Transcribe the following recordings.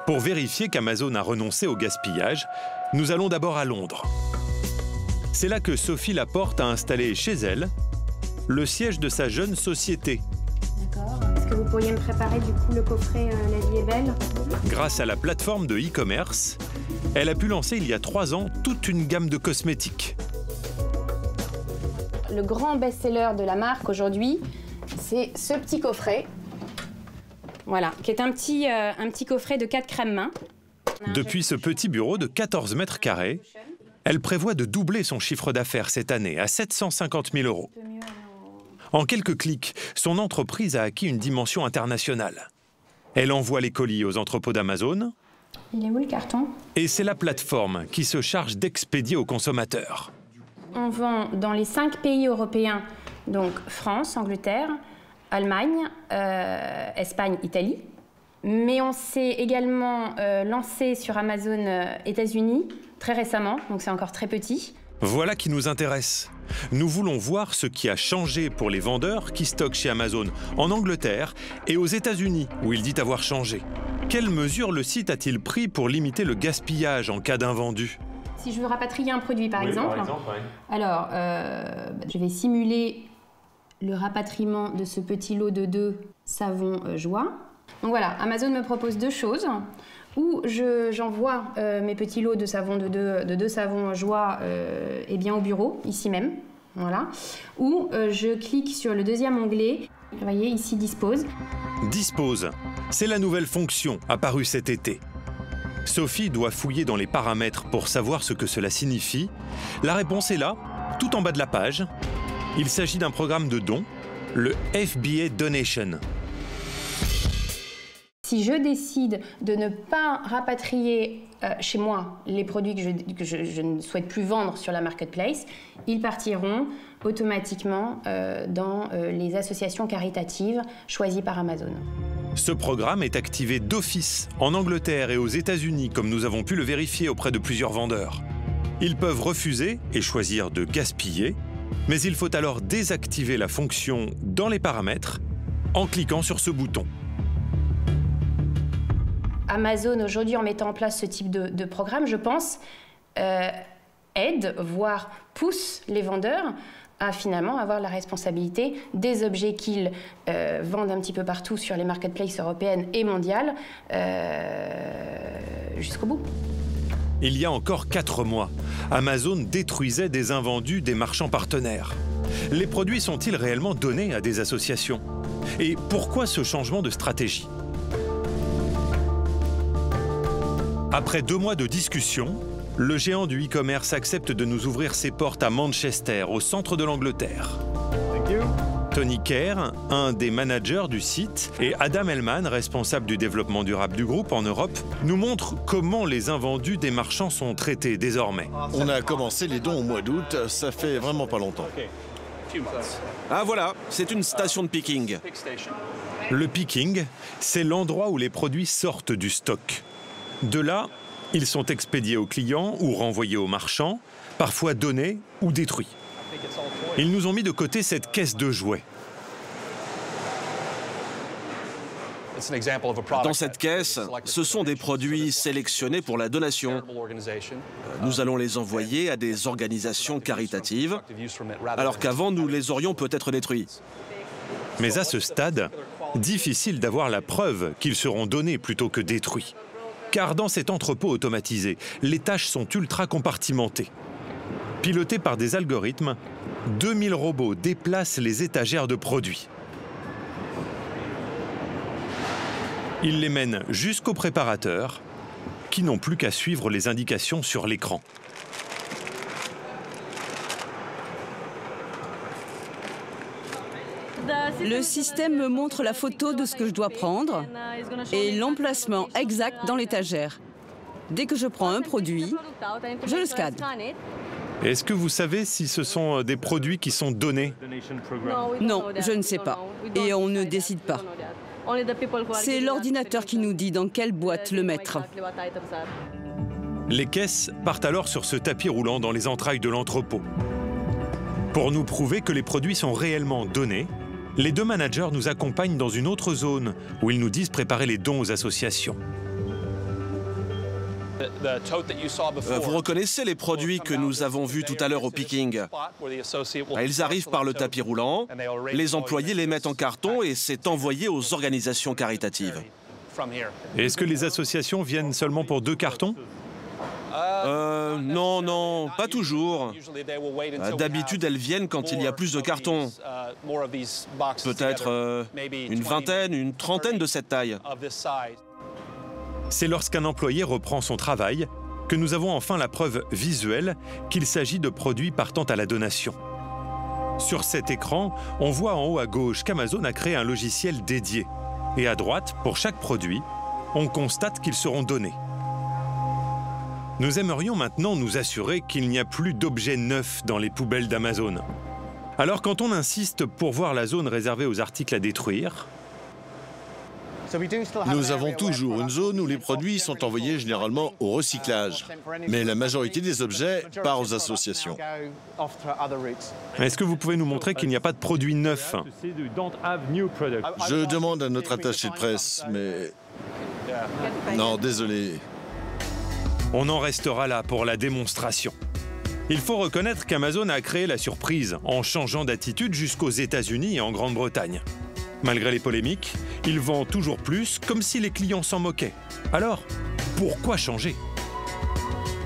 Pour vérifier qu'Amazon a renoncé au gaspillage, nous allons d'abord à Londres. C'est là que Sophie Laporte a installé chez elle le siège de sa jeune société. D'accord. Est-ce que vous pourriez me préparer du coup le coffret La vie est belle? Grâce à la plateforme de e-commerce, elle a pu lancer il y a 3 ans toute une gamme de cosmétiques. Le grand best-seller de la marque aujourd'hui, c'est ce petit coffret. Voilà, qui est un petit coffret de 4 crèmes mains. Depuis ce petit bureau de 14 mètres carrés, elle prévoit de doubler son chiffre d'affaires cette année à 750 000 €. En quelques clics, son entreprise a acquis une dimension internationale. Elle envoie les colis aux entrepôts d'Amazon. Il est où le carton? Et c'est la plateforme qui se charge d'expédier aux consommateurs. On vend dans les 5 pays européens, donc France, Angleterre, Allemagne, Espagne, Italie. Mais on s'est également lancé sur Amazon États-Unis très récemment, donc c'est encore très petit. Voilà qui nous intéresse. Nous voulons voir ce qui a changé pour les vendeurs qui stockent chez Amazon en Angleterre et aux États-Unis, où il dit avoir changé. Quelles mesures le site a-t-il pris pour limiter le gaspillage en cas d'invendu? Si je veux rapatrier un produit, par exemple, ouais. Alors, je vais simuler le rapatriement de ce petit lot de 2 savons Joie. Donc voilà, Amazon me propose 2 choses. Ou j'envoie mes petits lots de savons de deux savons Joie au bureau, ici même. Voilà. Ou je clique sur le deuxième onglet. Vous voyez, ici, Dispose. Dispose, c'est la nouvelle fonction apparue cet été. Sophie doit fouiller dans les paramètres pour savoir ce que cela signifie. La réponse est là, tout en bas de la page. Il s'agit d'un programme de don, le FBA Donation. Si je décide de ne pas rapatrier chez moi les produits que je ne souhaite plus vendre sur la marketplace, ils partiront automatiquement dans les associations caritatives choisies par Amazon. Ce programme est activé d'office en Angleterre et aux États-Unis, comme nous avons pu le vérifier auprès de plusieurs vendeurs. Ils peuvent refuser et choisir de gaspiller, mais il faut alors désactiver la fonction dans les paramètres en cliquant sur ce bouton. Amazon, aujourd'hui, en mettant en place ce type de programme, je pense, aide, voire pousse les vendeurs à finalement avoir la responsabilité des objets qu'ils vendent un petit peu partout sur les marketplaces européennes et mondiales jusqu'au bout. Il y a encore 4 mois, Amazon détruisait des invendus des marchands partenaires. Les produits sont-ils réellement donnés à des associations? Et pourquoi ce changement de stratégie? Après 2 mois de discussion, le géant du e-commerce accepte de nous ouvrir ses portes à Manchester, au centre de l'Angleterre. Tony Kerr, un des managers du site, et Adam Hellman, responsable du développement durable du groupe en Europe, nous montrent comment les invendus des marchands sont traités désormais. On a commencé les dons au mois d'août, ça fait vraiment pas longtemps. Ah voilà, c'est une station de picking. Le picking, c'est l'endroit où les produits sortent du stock. De là, ils sont expédiés aux clients ou renvoyés aux marchands, parfois donnés ou détruits. Ils nous ont mis de côté cette caisse de jouets. Dans cette caisse, ce sont des produits sélectionnés pour la donation. Nous allons les envoyer à des organisations caritatives, alors qu'avant, nous les aurions peut-être détruits. Mais à ce stade, difficile d'avoir la preuve qu'ils seront donnés plutôt que détruits. Car dans cet entrepôt automatisé, les tâches sont ultra compartimentées. Pilotés par des algorithmes, 2000 robots déplacent les étagères de produits. Ils les mènent jusqu'aux préparateurs, qui n'ont plus qu'à suivre les indications sur l'écran. Le système me montre la photo de ce que je dois prendre et l'emplacement exact dans l'étagère. Dès que je prends un produit, je le scanne. Est-ce que vous savez si ce sont des produits qui sont donnés? Non, je ne sais pas. Et on ne décide pas. C'est l'ordinateur qui nous dit dans quelle boîte le mettre. Les caisses partent alors sur ce tapis roulant dans les entrailles de l'entrepôt. Pour nous prouver que les produits sont réellement donnés, les 2 managers nous accompagnent dans une autre zone où ils nous disent préparer les dons aux associations. Vous reconnaissez les produits que nous avons vus tout à l'heure au picking? Ils arrivent par le tapis roulant, les employés les mettent en carton et c'est envoyé aux organisations caritatives. Est-ce que les associations viennent seulement pour 2 cartons? Non, pas toujours. D'habitude, elles viennent quand il y a plus de cartons. Peut-être une vingtaine, une trentaine de cette taille. C'est lorsqu'un employé reprend son travail que nous avons enfin la preuve visuelle qu'il s'agit de produits partant à la donation. Sur cet écran, on voit en haut à gauche qu'Amazon a créé un logiciel dédié. Et à droite, pour chaque produit, on constate qu'ils seront donnés. Nous aimerions maintenant nous assurer qu'il n'y a plus d'objets neufs dans les poubelles d'Amazon. Alors quand on insiste pour voir la zone réservée aux articles à détruire, Nous avons toujours une zone où les produits sont envoyés généralement au recyclage. Mais la majorité des objets part aux associations. est-ce que vous pouvez nous montrer qu'il n'y a pas de produits neufs? Je demande à notre attaché de presse, mais... Non, désolé. On en restera là pour la démonstration. Il faut reconnaître qu'Amazon a créé la surprise en changeant d'attitude jusqu'aux États-Unis et en Grande-Bretagne. Malgré les polémiques, il vend toujours plus, comme si les clients s'en moquaient. Alors, pourquoi changer?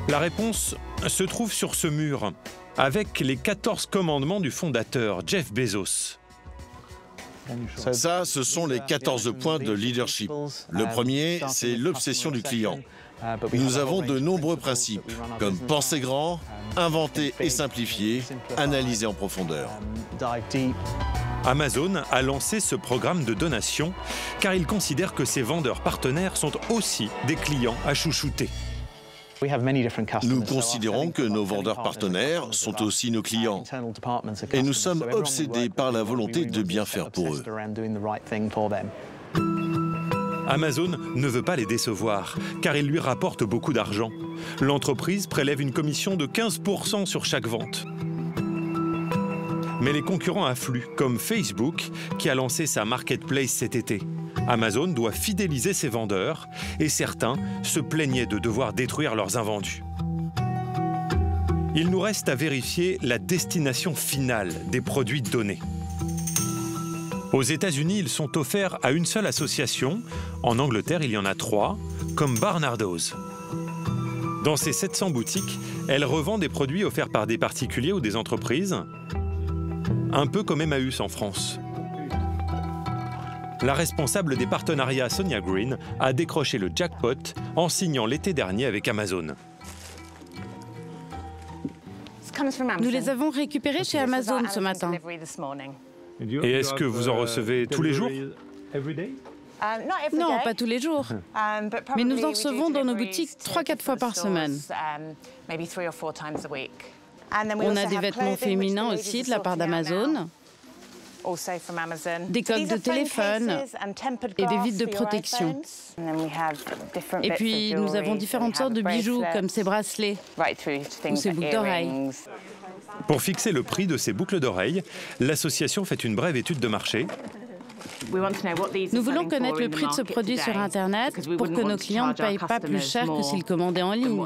La réponse se trouve sur ce mur, avec les 14 commandements du fondateur, Jeff Bezos. Ça, ce sont les 14 points de leadership. Le premier, c'est l'obsession du client. Nous avons de nombreux principes, comme penser grand, inventer et simplifier, analyser en profondeur. Amazon a lancé ce programme de donation car il considère que ses vendeurs partenaires sont aussi des clients à chouchouter. Nous considérons que nos vendeurs partenaires sont aussi nos clients. Et nous sommes obsédés par la volonté de bien faire pour eux. Amazon ne veut pas les décevoir, car il lui rapporte beaucoup d'argent. L'entreprise prélève une commission de 15% sur chaque vente. Mais les concurrents affluent, comme Facebook, qui a lancé sa marketplace cet été. Amazon doit fidéliser ses vendeurs, et certains se plaignaient de devoir détruire leurs invendus. Il nous reste à vérifier la destination finale des produits donnés. Aux États-Unis, ils sont offerts à une seule association. En Angleterre, il y en a 3, comme Barnardo's. Dans ces 700 boutiques, elle revend des produits offerts par des particuliers ou des entreprises, un peu comme Emmaüs en France. La responsable des partenariats, Sonia Green, a décroché le jackpot en signant l'été dernier avec Amazon. Nous les avons récupérés chez Amazon ce matin. Et est-ce que vous en recevez tous les jours? Non, pas tous les jours. Mais nous en recevons dans nos boutiques 3-4 fois par semaine. On a des vêtements féminins aussi de la part d'Amazon, des coques de téléphone et des vitres de protection. Et puis, nous avons différentes sortes de bijoux, comme ces bracelets ou ces boucles d'oreilles. Pour fixer le prix de ces boucles d'oreilles, l'association fait une brève étude de marché. Nous voulons connaître le prix de ce produit sur Internet pour que nos clients ne payent pas plus cher que s'ils commandaient en ligne.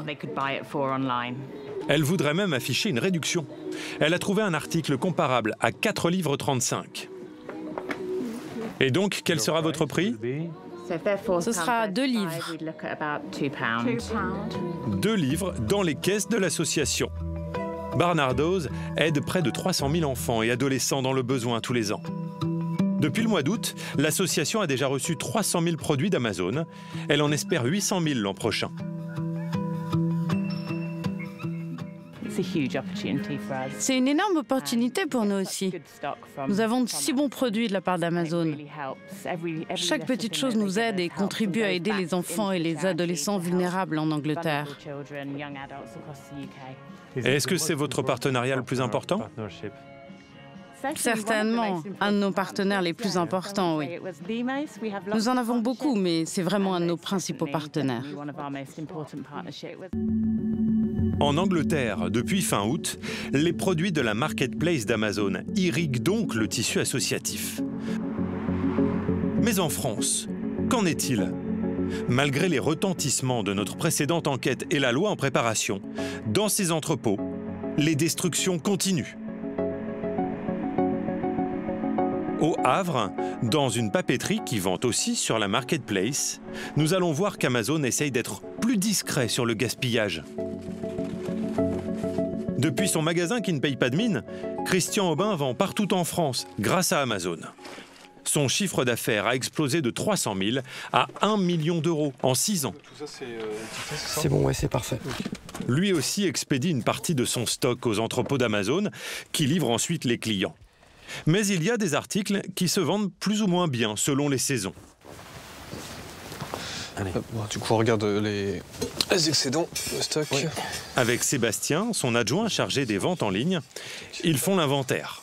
Elle voudrait même afficher une réduction. Elle a trouvé un article comparable à 4,35 livres. Et donc, quel sera votre prix? Ce sera 2 livres. 2 livres dans les caisses de l'association. Barnardo's aide près de 300 000 enfants et adolescents dans le besoin tous les ans. Depuis le mois d'août, l'association a déjà reçu 300 000 produits d'Amazon. Elle en espère 800 000 l'an prochain. C'est une énorme opportunité pour nous aussi. Nous avons de si bons produits de la part d'Amazon. Chaque petite chose nous aide et contribue à aider les enfants et les adolescents vulnérables en Angleterre. Est-ce que c'est votre partenariat le plus important? Certainement, un de nos partenaires les plus importants, oui. Nous en avons beaucoup, mais c'est vraiment un de nos principaux partenaires. En Angleterre, depuis fin août, les produits de la marketplace d'Amazon irriguent donc le tissu associatif. Mais en France, qu'en est-il? Malgré les retentissements de notre précédente enquête et la loi en préparation, dans ces entrepôts, les destructions continuent. Au Havre, dans une papeterie qui vend aussi sur la marketplace, nous allons voir qu'Amazon essaye d'être plus discret sur le gaspillage. Depuis son magasin qui ne paye pas de mine, Christian Aubin vend partout en France grâce à Amazon. Son chiffre d'affaires a explosé de 300 000 à 1 million d'euros en 6 ans. C'est bon, ouais, c'est parfait. Lui aussi expédie une partie de son stock aux entrepôts d'Amazon, qui livrent ensuite les clients. Mais il y a des articles qui se vendent plus ou moins bien selon les saisons. Bon, du coup, on regarde les excédents de stock. Oui. Avec Sébastien, son adjoint chargé des ventes en ligne, ils font l'inventaire.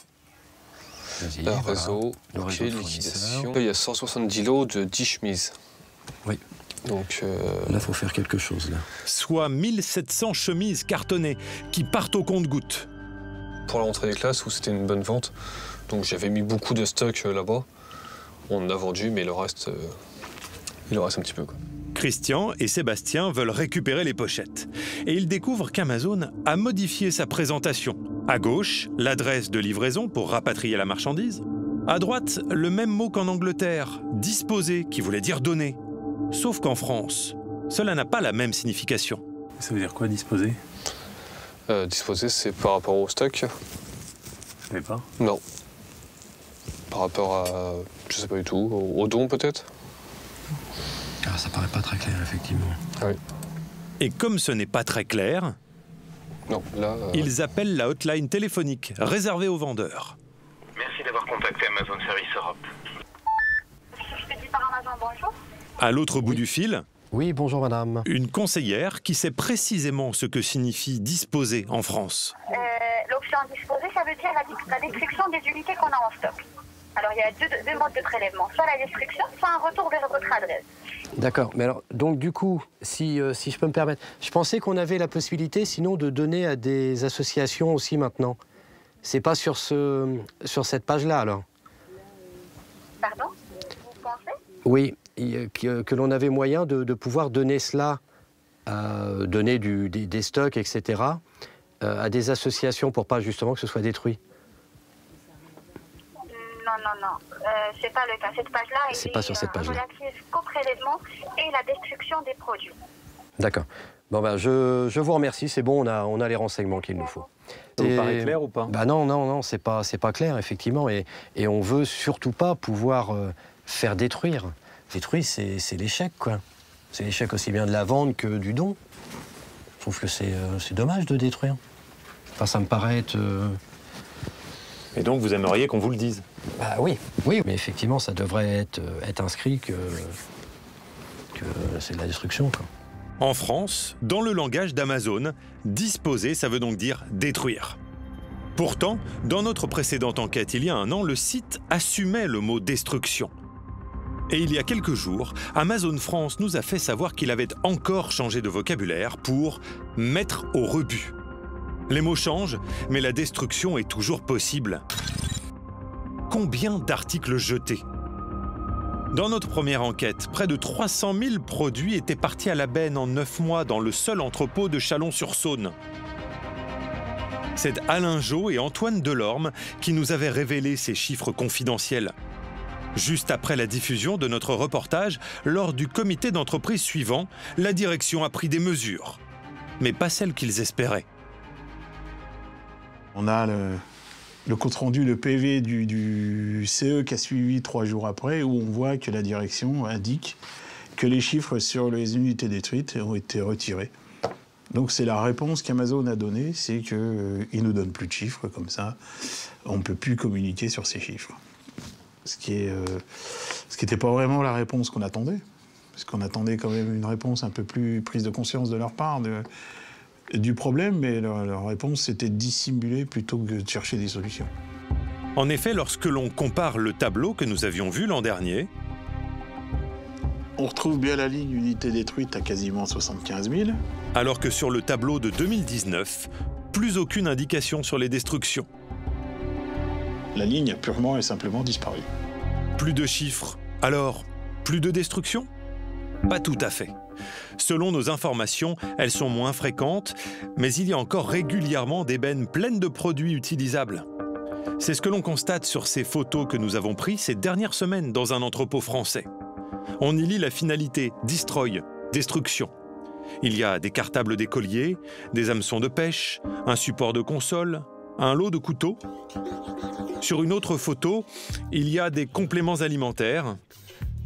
Réseau, ok, liquidation. Il y a 170 lots de 10 chemises. Oui. Donc là, il faut faire quelque chose. Là. Soit 1700 chemises cartonnées qui partent au compte-gouttes. Pour la rentrée des classes, où c'était une bonne vente, donc j'avais mis beaucoup de stock là-bas. On en a vendu, mais il en reste un petit peu, quoi. Christian et Sébastien veulent récupérer les pochettes. Et ils découvrent qu'Amazon a modifié sa présentation. À gauche, l'adresse de livraison pour rapatrier la marchandise. À droite, le même mot qu'en Angleterre, disposer, qui voulait dire donner. Sauf qu'en France, cela n'a pas la même signification. Ça veut dire quoi, disposer? Disposer, c'est par rapport au stock. Je savais pas. Non. Par rapport à, je sais pas du tout, au don peut-être. Ah, ça paraît pas très clair, effectivement. Ah oui. Et comme ce n'est pas très clair, non, là, ils appellent la hotline téléphonique réservée aux vendeurs. Merci d'avoir contacté Amazon Service Europe. Je dis par Amazon, bonjour. À l'autre bout du fil, oui, bonjour madame. Une conseillère qui sait précisément ce que signifie disposer en France. L'option disposer, ça veut dire la destruction des unités qu'on a en stock. Alors, il y a deux modes de prélèvement, soit la destruction, soit un retour vers votre adresse. D'accord, mais alors, donc du coup, si je peux me permettre, je pensais qu'on avait la possibilité, sinon, de donner à des associations aussi maintenant. C'est pas sur cette page-là, alors? Pardon? Vous pensez? Oui, que l'on avait moyen de pouvoir donner cela, donner des stocks, etc., à des associations pour pas justement que ce soit détruit. Non. C'est pas le cas. Cette page-là est pas sur cette page-là. Relative qu'au prélèvement et la destruction des produits. D'accord. Bon, ben, je vous remercie. C'est bon, on a les renseignements qu'il nous faut. Ça vous paraît clair ou pas? Bah non, c'est pas clair, effectivement. Et on veut surtout pas pouvoir faire détruire. Détruire, c'est l'échec, quoi. C'est l'échec aussi bien de la vente que du don. Je trouve que c'est dommage de détruire. Enfin, ça me paraît être... Et donc, vous aimeriez qu'on vous le dise? Bah oui, mais effectivement, ça devrait être inscrit que c'est de la destruction, quoi. En France, dans le langage d'Amazon, disposer, ça veut donc dire détruire. Pourtant, dans notre précédente enquête il y a 1 an, le site assumait le mot destruction. Et il y a quelques jours, Amazon France nous a fait savoir qu'il avait encore changé de vocabulaire pour mettre au rebut. Les mots changent, mais la destruction est toujours possible. Combien d'articles jetés? Dans notre première enquête, près de 300 000 produits étaient partis à la benne en 9 mois dans le seul entrepôt de Chalon-sur-Saône. C'est Alain Jo et Antoine Delorme qui nous avaient révélé ces chiffres confidentiels. Juste après la diffusion de notre reportage, lors du comité d'entreprise suivant, la direction a pris des mesures, mais pas celles qu'ils espéraient. On a le compte-rendu, le PV du CE qui a suivi 3 jours après, où on voit que la direction indique que les chiffres sur les unités détruites ont été retirés. Donc c'est la réponse qu'Amazon a donnée, c'est qu'il ne nous donne plus de chiffres comme ça. On ne peut plus communiquer sur ces chiffres. Ce qui n'était pas vraiment la réponse qu'on attendait. Parce qu'on attendait quand même une réponse un peu plus prise de conscience de leur part du problème, mais leur réponse c'était de dissimuler plutôt que de chercher des solutions. En effet, lorsque l'on compare le tableau que nous avions vu l'an dernier, on retrouve bien la ligne unité détruite à quasiment 75 000. Alors que sur le tableau de 2019, plus aucune indication sur les destructions. La ligne a purement et simplement disparu. Plus de chiffres, alors plus de destruction? Pas tout à fait. Selon nos informations, elles sont moins fréquentes, mais il y a encore régulièrement des bennes pleines de produits utilisables. C'est ce que l'on constate sur ces photos que nous avons prises ces dernières semaines dans un entrepôt français. On y lit la finalité « destroy », destruction. Il y a des cartables d'écoliers, des hameçons de pêche, un support de console, un lot de couteaux. Sur une autre photo, il y a des compléments alimentaires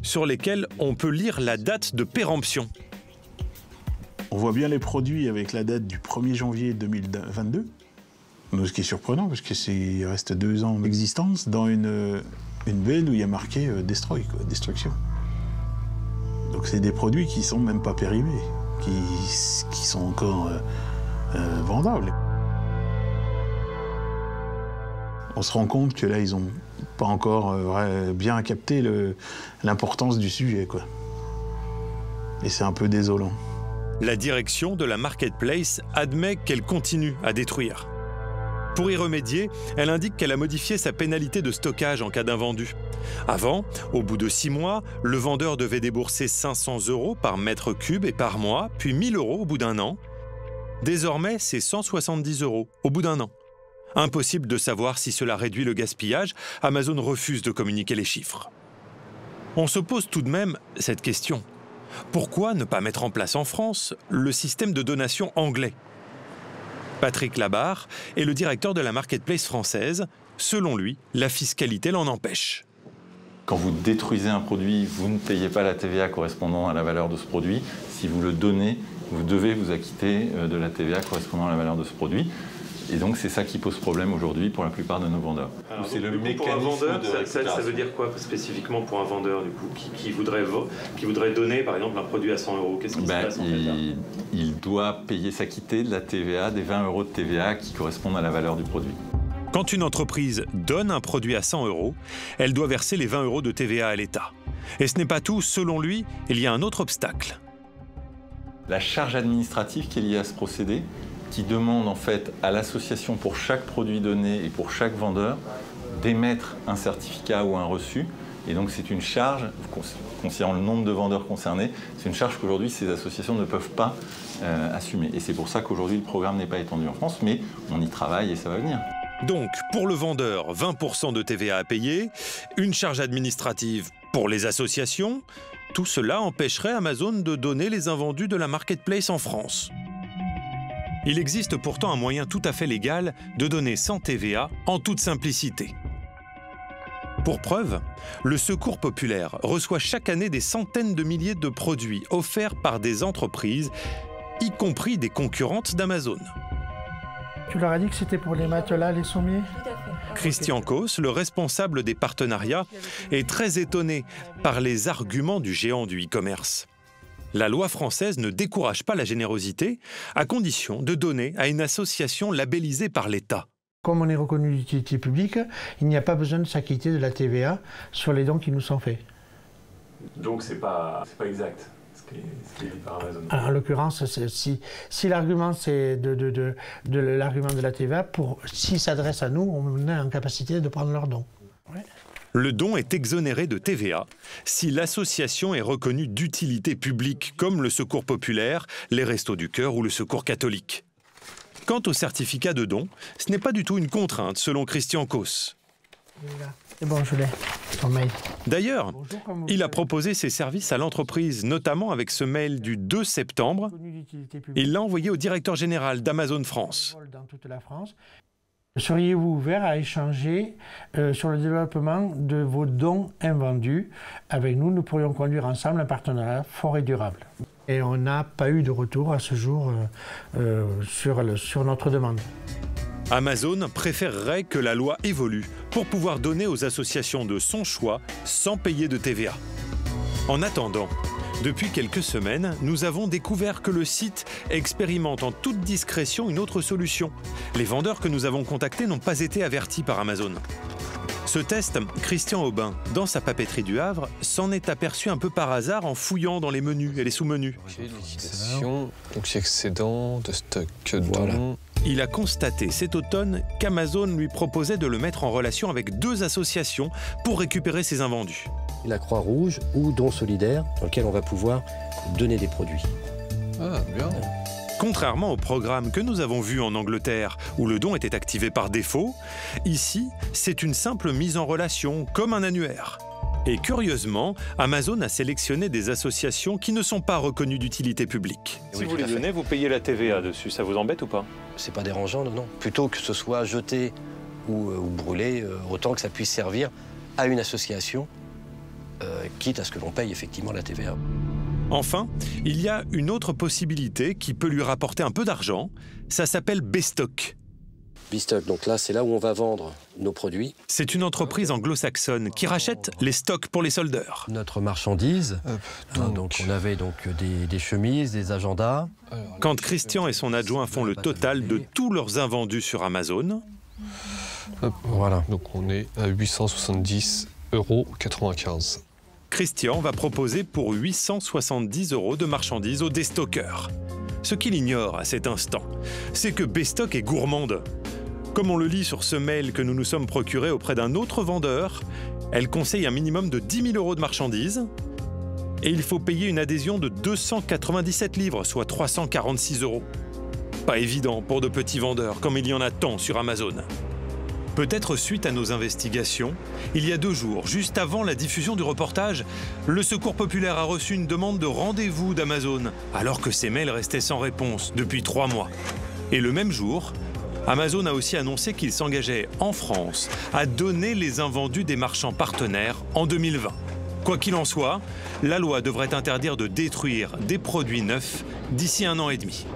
sur lesquels on peut lire la date de péremption. On voit bien les produits avec la date du 1er janvier 2022. Ce qui est surprenant, parce qu'il reste 2 ans d'existence dans une benne où il y a marqué « destroy », quoi, destruction. Donc c'est des produits qui ne sont même pas périmés, qui sont encore vendables. On se rend compte que là, ils n'ont pas encore bien capté l'importance du sujet, quoi. Et c'est un peu désolant. La direction de la marketplace admet qu'elle continue à détruire. Pour y remédier, elle indique qu'elle a modifié sa pénalité de stockage en cas d'invendu. Avant, au bout de 6 mois, le vendeur devait débourser 500 € par mètre cube et par mois, puis 1 000 € au bout d'un an. Désormais, c'est 170 € au bout d'un an. Impossible de savoir si cela réduit le gaspillage, Amazon refuse de communiquer les chiffres. On se pose tout de même cette question. Pourquoi ne pas mettre en place en France le système de donation anglais ? Patrick Labarre est le directeur de la marketplace française. Selon lui, la fiscalité l'en empêche. Quand vous détruisez un produit, vous ne payez pas la TVA correspondant à la valeur de ce produit. Si vous le donnez, vous devez vous acquitter de la TVA correspondant à la valeur de ce produit. Et donc c'est ça qui pose problème aujourd'hui pour la plupart de nos vendeurs. C'est le mécanisme pour un vendeur, ça veut dire quoi spécifiquement pour un vendeur du coup, qui voudrait donner par exemple un produit à 100 €? Qu'est-ce qui se passe en fait, il doit s'acquitter de la TVA, des 20 € de TVA qui correspondent à la valeur du produit. Quand une entreprise donne un produit à 100 €, elle doit verser les 20 € de TVA à l'État. Et ce n'est pas tout, selon lui, il y a un autre obstacle. La charge administrative qui est liée à ce procédé, qui demande en fait à l'association pour chaque produit donné et pour chaque vendeur d'émettre un certificat ou un reçu. Et donc c'est une charge, considérant le nombre de vendeurs concernés, c'est une charge qu'aujourd'hui ces associations ne peuvent pas assumer. Et c'est pour ça qu'aujourd'hui le programme n'est pas étendu en France, mais on y travaille et ça va venir. Donc pour le vendeur, 20% de TVA à payer, une charge administrative pour les associations, tout cela empêcherait Amazon de donner les invendus de la marketplace en France. Il existe pourtant un moyen tout à fait légal de donner sans TVA en toute simplicité. Pour preuve, le Secours populaire reçoit chaque année des centaines de milliers de produits offerts par des entreprises, y compris des concurrentes d'Amazon. Tu leur as dit que c'était pour les matelas, les sommiers ? Christian Cos, le responsable des partenariats, est très étonné par les arguments du géant du e-commerce. La loi française ne décourage pas la générosité, à condition de donner à une association labellisée par l'État. Comme on est reconnu d'utilité publique, il n'y a pas besoin de s'acquitter de la TVA sur les dons qui nous sont faits. Donc c'est pas exact ce qui est dit par Amazon. Alors, en l'occurrence, si l'argument c'est de l'argument de la TVA, s'ils s'adressent à nous, on est en capacité de prendre leurs dons. Ouais. Le don est exonéré de TVA si l'association est reconnue d'utilité publique, comme le Secours populaire, les Restos du Cœur ou le Secours catholique. Quant au certificat de don, ce n'est pas du tout une contrainte, selon Christian Cos. C'est bon, je l'ai, son mail. D'ailleurs, il a proposé ses services à l'entreprise, notamment avec ce mail du 2 septembre. Il l'a envoyé au directeur général d'Amazon France. Seriez-vous ouvert à échanger sur le développement de vos dons invendus? Avec nous, nous pourrions conduire ensemble un partenariat fort et durable. Et on n'a pas eu de retour à ce jour sur notre demande. Amazon préférerait que la loi évolue pour pouvoir donner aux associations de son choix sans payer de TVA. En attendant, depuis quelques semaines, nous avons découvert que le site expérimente en toute discrétion une autre solution. Les vendeurs que nous avons contactés n'ont pas été avertis par Amazon. Ce test, Christian Aubin, dans sa papeterie du Havre, s'en est aperçu un peu par hasard en fouillant dans les menus et les sous-menus. Donc excédent de stock voilà. Il a constaté cet automne qu'Amazon lui proposait de le mettre en relation avec 2 associations pour récupérer ses invendus. la Croix-Rouge ou don solidaire dans lequel on va pouvoir donner des produits. Ah, bien. Contrairement au programme que nous avons vu en Angleterre, où le don était activé par défaut, ici, c'est une simple mise en relation, comme un annuaire. Et curieusement, Amazon a sélectionné des associations qui ne sont pas reconnues d'utilité publique. Si vous les donnez, vous payez la TVA dessus, ça vous embête ou pas? C'est pas dérangeant, non. Plutôt que ce soit jeté ou brûlé, autant que ça puisse servir à une association, quitte à ce que l'on paye effectivement la TVA. Enfin, il y a une autre possibilité qui peut lui rapporter un peu d'argent. Ça s'appelle Bestock. Bestock, donc là, c'est là où on va vendre nos produits. C'est une entreprise anglo-saxonne qui rachète les stocks pour les soldeurs. Notre marchandise, donc on avait donc des chemises, des agendas. Quand Christian et son adjoint font le total de tous leurs invendus sur Amazon... Voilà. Donc on est à 870,95 €. Christian va proposer pour 870 € de marchandises aux déstockeurs. Ce qu'il ignore à cet instant, c'est que Bestock est gourmande. Comme on le lit sur ce mail que nous nous sommes procurés auprès d'un autre vendeur, elle conseille un minimum de 10 000 € de marchandises et il faut payer une adhésion de 297 livres, soit 346 €. Pas évident pour de petits vendeurs, comme il y en a tant sur Amazon. Peut-être suite à nos investigations, il y a 2 jours, juste avant la diffusion du reportage, le Secours populaire a reçu une demande de rendez-vous d'Amazon, alors que ses mails restaient sans réponse depuis 3 mois. Et le même jour, Amazon a aussi annoncé qu'il s'engageait en France à donner les invendus des marchands partenaires en 2020. Quoi qu'il en soit, la loi devrait interdire de détruire des produits neufs d'ici 1 an et demi.